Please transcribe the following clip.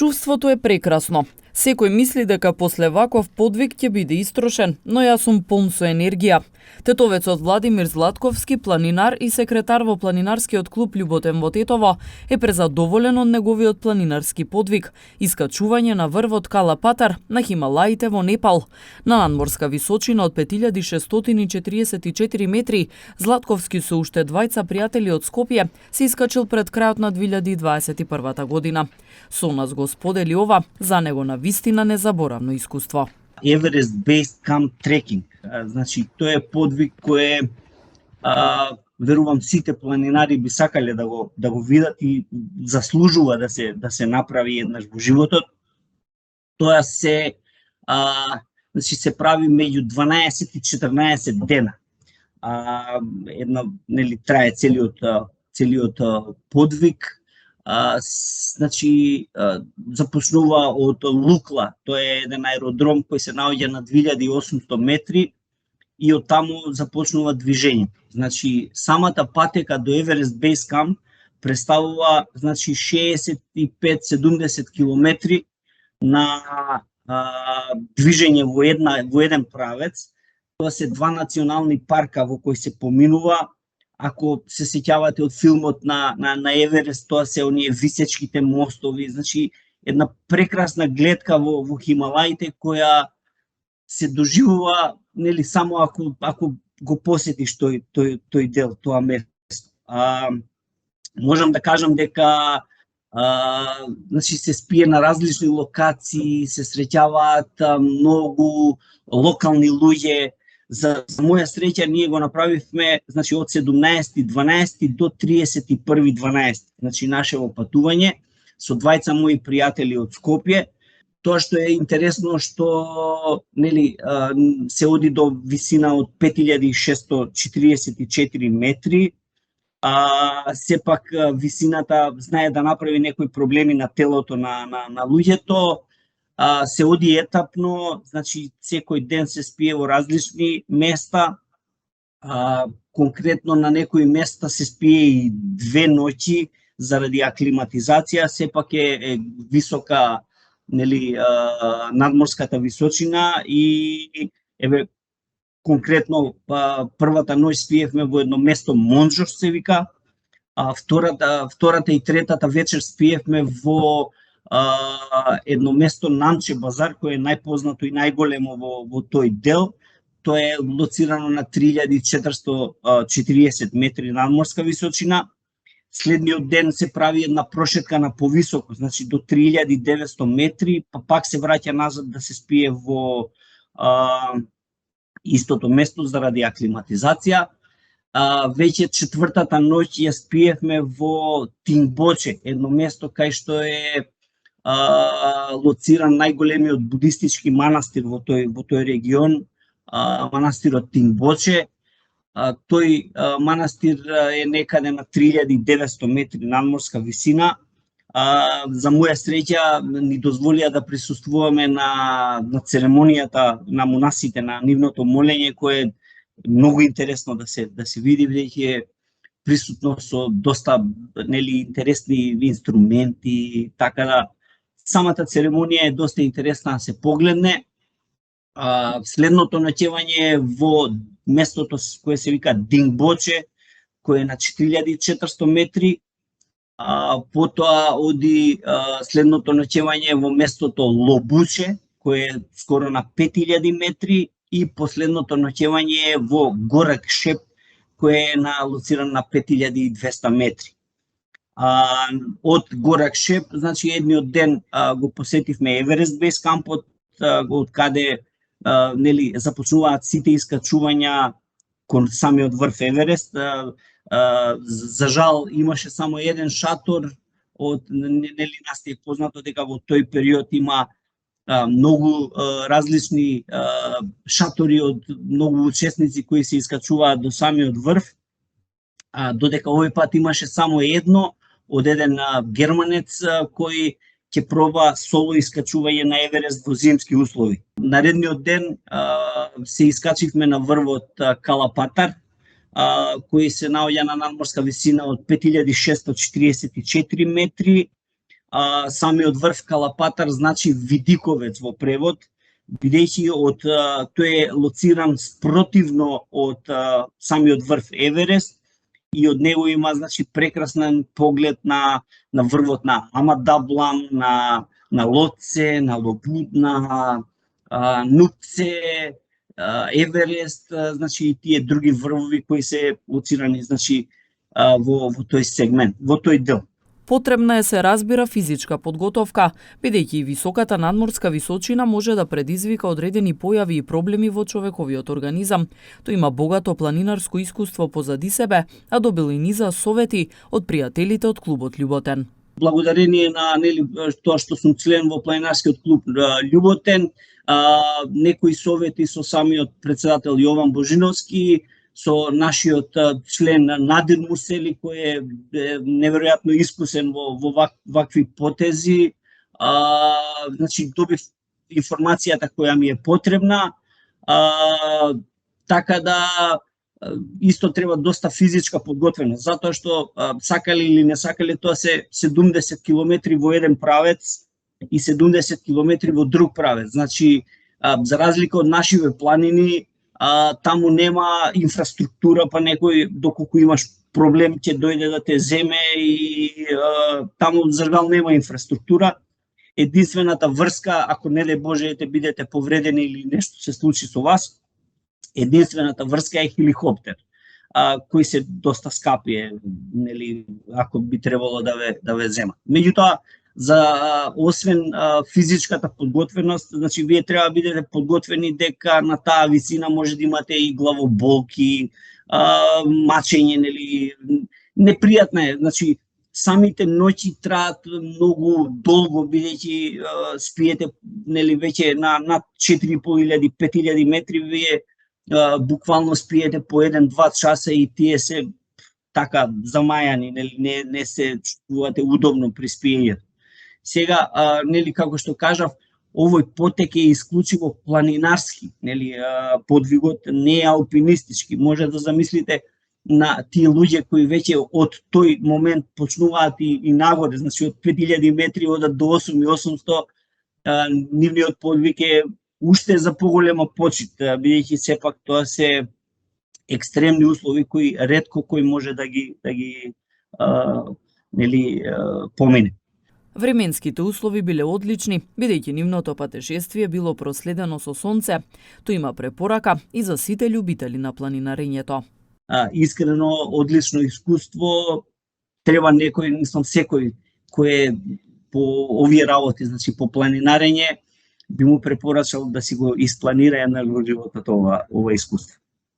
Чувството е прекрасно. Секој мисли дека после ваков подвиг ќе биде истрошен, но јас сум полн со енергија. Тетовецот Владимир Златковски, планинар и секретар во планинарскиот клуб Љуботен во Тетово, е презадоволен од неговиот планинарски подвиг – искачување на врвот Кала-Патар на Хималаите во Непал. На надморска височина од 5644 метри, Златковски со уште двајца пријатели од Скопје се искачил пред крајот на 2021 година. Со нас го сподели ова, за него на вистина незаборавно искуство. Everest Base Camp Trekking. Значи, тоа е подвиг кој верувам сите планинари би сакале да го видат и заслужува да се направи еднаш во животот. Тоа се значи се прави меѓу 12 и 14 дена. Трае целиот подвиг. Значи започнува од Лукла, тоа е еден аеродром кој се наоѓа на 2800 метри и од таму започнува движење. Значи самата патека до Everest Base Camp представува значи 65-70 километри на движење во еден правец. Тоа се два национални парка во кои се поминува. Ако се сеќавате од филмот на Еверест, тоа се оние висечките мостови, значи една прекрасна гледка во Хималаите која се доживува нели само ако го посетиш тој дел, тоа место. Можам да кажам дека значи се спие на различни локации, се среќаваат многу локални луѓе. За моја среќа ние го направивме значи од 17.12 до 31.12, значи нашево патување со двајца мои пријатели од Скопје. Тоа што е интересно што нели се оди до висина од 5644 метри. Сепак висината знае да направи некои проблеми на телото на луѓето. Се оди етапно, значи секој ден се спие во различни места. Конкретно на некои места се спие и 2 ноќи заради аклиматизација, сепак е висока нели надморската височина и еве конкретно првата ноќ спиевме во едно место Монџош се вика, втората и третата вечер спиевме во едно место Намче базар кој е најпознато и најголемо во тој дел. Тоа е лоцирано на 3440 метри надморска височина. Следниот ден се прави една прошетка на повисоко, значи до 3900 метри, па пак се враќа назад да се спие во истото место заради аклиматизација. Веќе четвртата ноќ ја спиевме во Тингбоче, едно место кај што е лоциран најголемиот будистички манастир во тој регион, манастирот Тингбоче. Тој манастир е некаде на 3900 метри надморска висина. За моја среќа ни дозволија да присуствуваме на церемонијата на монасите, на нивното молење, кое е многу интересно да се види, бидејќи е присутно со доста нели интересни инструменти, така да самата церемонија е доста интересна да се погледне. Следното ноќевање во местото кое се вика Дингбоче, кое е на 4400 метри. Потоа оди следното ноќевање во местото Лобуче, кое е скоро на 5000 метри, и последното ноќевање во Горак Шеп, кое е лоциран на 5200 метри. Од Горак Шеп, значи едниот ден го посетивме Еверест Бейс кампот, од каде нели започнуваат сите искачувања кон самиот врв Еверест. За жал имаше само еден шатор, нели нас е познато дека во тој период има многу различни шатори од многу учесници кои се искачуваат до самиот врв, додека овој пат имаше само едно од еден германец кој ќе проба соло искачување на Еверест во зимски услови. Наредниот ден се искачивме на врвот Кала-Патар, кој се наоѓа на надморска висина од 5644 метри. самиот врв Калапатар значи видиковец во превод, бидејќи тој е лоциран спротивно од самиот врв Еверест и од него има значи прекрасен поглед на врвот на Амадаблам, на Лотсе, на Лобуд, на Нупце, Еверест, значи и тие други врвови кои се лоцирани значи во тој сегмент, во тој дел. Потребна е, се разбира, физичка подготовка, бидејќи и високата надморска височина може да предизвика одредени појави и проблеми во човековиот организам. Тој има богато планинарско искуство позади себе, а добил и низа совети од пријателите од клубот Љуботен. Благодарение на тоа што сум член во планинарскиот клуб Љуботен, некои совети со самиот председател Јован Божиновски, со нашиот член Надир Мусели, кој е неверојатно искусен во вакви потези. Значи, добив информацијата која ми е потребна, така да исто треба доста физичка подготвеност, затоа што сакали или не сакали, тоа се 70 километри во еден правец и 70 километри во друг правец. Значи, за разлика од нашиве планини, таму нема инфраструктура, па некој доколку имаш проблем ќе дојде да те земе и таму за жал нема инфраструктура. Единствената врска, ако не дај Боже те бидете повредени или нешто се случи со вас, единствената врска е хеликоптер, кои се доста скапи, нели, ако би требало да ве земат. Меѓутоа, освен физичката подготвеност, значи вие треба да бидете подготвени дека на таа висина може да имате и главоболки, мачење, нели, непријатно е. Значи самите ноќи траат многу долго, бидејќи спиете, нели, веќе на 4500-5000 метри, вие буквално спиете по 1-2 часа и тие се така замајани, нели, не се чувствувате удобно при спиењето. Сега, нели, како што кажав, овој потек е исклучиво планинарски, нели, подвигот не е алпинистички. Може да замислите на тие луѓе кои веќе од тој момент почнуваат и нагоре, значи од 5000 метри одат до 8800, нивниот подвиг е уште за поголема почит, бидејќи сепак тоа се екстремни услови кои ретко кој може да ги нели, помине. Временските услови биле одлични, бидејќи нивното патешествие било проследено со сонце. Тој има препорака и за сите љубители на планинарењето. Искрено, одлично искуство. Треба некој, мислам, секој кој е по овие работи, значи по планинарење, би му препорачал да си го испланира една во животот ова искуство.